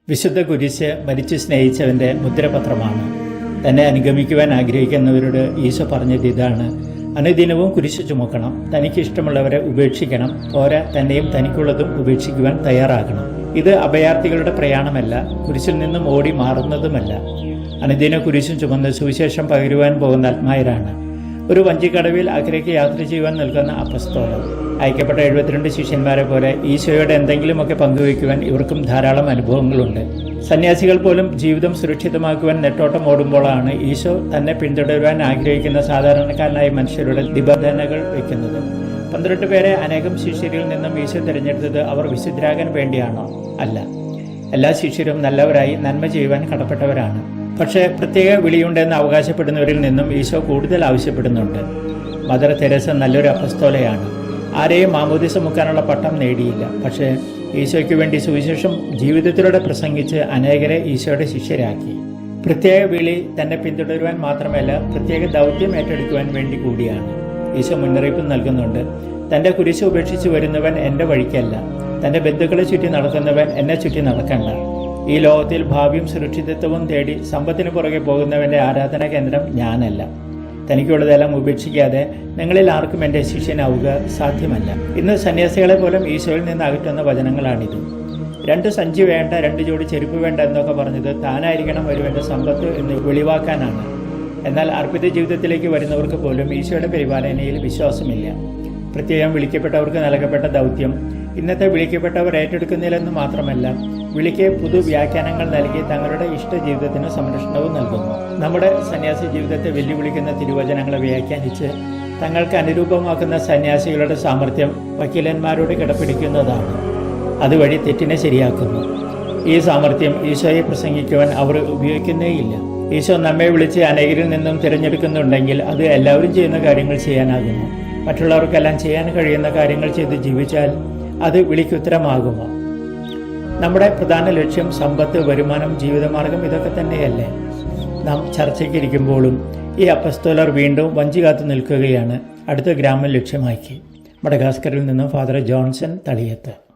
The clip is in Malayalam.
വിശുദ്ധ കുരിശ് മരിച്ചു സ്നേഹിച്ചവൻ്റെ മുദ്രപത്രമാണ്. തന്നെ അനുഗമിക്കുവാൻ ആഗ്രഹിക്കുന്നവരോട് ഈശോ പറഞ്ഞത് ഇതാണ്: അനുദിനവും കുരിശ് ചുമക്കണം, തനിക്കിഷ്ടമുള്ളവരെ ഉപേക്ഷിക്കണം, പോരാ തന്നെയും തനിക്കുള്ളതും ഉപേക്ഷിക്കുവാൻ തയ്യാറാകണം. ഇത് അഭയാർത്ഥികളുടെ പ്രയാണമല്ല, കുരിശിൽ നിന്നും ഓടി മാറുന്നതുമല്ല. അനുദിന കുരിശും ചുമന്ന് സുവിശേഷം പകരുവാൻ പോകുന്ന ആത്മായരാണ്. ഒരു വഞ്ചിക്കടവിൽ അക്കരയ്ക്ക് യാത്ര ചെയ്യുവാൻ നിൽക്കുന്ന അപ്പസ്തോലർ. അയക്കപ്പെട്ട 72 ശിഷ്യന്മാരെ പോലെ ഈശോയോട് എന്തെങ്കിലുമൊക്കെ പങ്കുവയ്ക്കുവാൻ ഇവർക്കും ധാരാളം അനുഭവങ്ങളുണ്ട്. സന്യാസികൾ പോലും ജീവിതം സുരക്ഷിതമാക്കുവാൻ നെട്ടോട്ടം ഓടുമ്പോഴാണ് ഈശോ തന്നെ പിന്തുടരുവാൻ ആഗ്രഹിക്കുന്ന സാധാരണക്കാരനായ മനുഷ്യരുടെ നിബന്ധനകൾ വയ്ക്കുന്നത്. 12 പേരെ അനേകം ശിഷ്യരിൽ നിന്നും ഈശോ തിരഞ്ഞെടുത്തത് അവർ വിശുദ്ധരാകാൻ വേണ്ടിയാണോ? അല്ല. എല്ലാ ശിഷ്യരും നല്ലവരായി നന്മ ചെയ്യുവാൻ കടപ്പെട്ടവരാണ്. പക്ഷേ പ്രത്യേക വിളിയുണ്ടെന്ന് അവകാശപ്പെടുന്നവരിൽ നിന്നും ഈശോ കൂടുതൽ ആവശ്യപ്പെടുന്നുണ്ട്. മദർ തെരേസ നല്ലൊരു അപ്പസ്തോലയാണ്. ആരെയും മാമോദിസ മുക്കാനുള്ള പട്ടം നേടിയില്ല. പക്ഷേ ഈശോയ്ക്ക് വേണ്ടി സുവിശേഷം ജീവിതത്തിലൂടെ പ്രസംഗിച്ച് അനേകരെ ഈശോയുടെ ശിഷ്യരാക്കി. പ്രത്യേക വിളി തന്നെ പിന്തുടരുവാൻ മാത്രമല്ല, പ്രത്യേക ദൗത്യം ഏറ്റെടുക്കുവാൻ വേണ്ടി കൂടിയാണ്. ഈശോ മുന്നറിയിപ്പ് നൽകുന്നുണ്ട്: തൻ്റെ കുരിശ് ഉപേക്ഷിച്ച് വരുന്നവൻ എൻ്റെ വഴിക്കല്ല, തൻ്റെ ബന്ധുക്കളെ ചുറ്റി നടക്കുന്നവൻ എന്നെ ചുറ്റി നടക്കണ്ട. ഈ ലോകത്തിൽ ഭാവിയും സുരക്ഷിതത്വവും തേടി സമ്പത്തിന് പുറകെ പോകുന്നവൻ്റെ ആരാധനാ കേന്ദ്രം ഞാനല്ല. തനിക്കുള്ളതെല്ലാം ഉപേക്ഷിക്കാതെ നിങ്ങളിൽ ആർക്കും എൻ്റെ ശിഷ്യനാവുക സാധ്യമല്ല. ഇന്ന് സന്യാസികളെ പോലും ഈശോയിൽ നിന്ന് അകറ്റുന്ന വചനങ്ങളാണിത്. 2 സഞ്ചി വേണ്ട, 2 ജോഡി ചെരുപ്പ് വേണ്ട എന്നൊക്കെ പറഞ്ഞത് താനായിരിക്കണം ഒരുവൻ്റെ സമ്പത്ത് എന്ന് വെളിവാക്കാനാണ്. എന്നാൽ അർപ്പിത ജീവിതത്തിലേക്ക് വരുന്നവർക്ക് പോലും ഈശോയുടെ പരിപാലനയിൽ വിശ്വാസമില്ല. പ്രത്യേകം വിളിക്കപ്പെട്ടവർക്ക് നൽകപ്പെട്ട ദൗത്യം ഇന്നത്തെ വിളിക്കപ്പെട്ടവർ ഏറ്റെടുക്കുന്നില്ലെന്ന് മാത്രമല്ല, വിളിക്ക് പുതുവ്യാഖ്യാനങ്ങൾ നൽകി തങ്ങളുടെ ഇഷ്ട ജീവിതത്തിന് സംരക്ഷണവും നൽകുന്നു. നമ്മുടെ സന്യാസി ജീവിതത്തെ വെല്ലുവിളിക്കുന്ന തിരുവചനങ്ങളെ വ്യാഖ്യാനിച്ച് തങ്ങൾക്ക് അനുരൂപമാക്കുന്ന സന്യാസികളുടെ സാമർഥ്യം വക്കീലന്മാരോട് കിടപിടിക്കുന്നതാണ്. അതുവഴി തെറ്റിനെ ശരിയാക്കുന്നു. ഈ സാമർഥ്യം ഈശോയെ പ്രസംഗിക്കുവാൻ അവർ ഉപയോഗിക്കുന്നേയില്ല. ഈശോ നമ്മെ വിളിച്ച് അനേകരിൽ നിന്നും തിരഞ്ഞെടുക്കുന്നുണ്ടെങ്കിൽ അത് എല്ലാവരും ചെയ്യുന്ന കാര്യങ്ങൾ ചെയ്യാനാകുമോ? മറ്റുള്ളവർക്കെല്ലാം ചെയ്യാൻ കഴിയുന്ന കാര്യങ്ങൾ ചെയ്ത് ജീവിച്ചാൽ അത് വിളിക്കുത്തരമാകുമോ? നമ്മുടെ പ്രധാന ലക്ഷ്യം സമ്പത്ത്, വരുമാനം, ജീവിതമാർഗം ഇതൊക്കെ തന്നെയല്ലേ? നാം ചർച്ചയ്ക്കിരിക്കുമ്പോഴും ഈ അപ്പസ്തോലർ വീണ്ടും വഞ്ചി കാത്തു നിൽക്കുകയാണ്. അടുത്ത ഗ്രാമം ലക്ഷ്യമാക്കി. മഡഗാസ്കറിൽ നിന്നും ഫാദർ ജോൺസൺ തളിയത്ത്.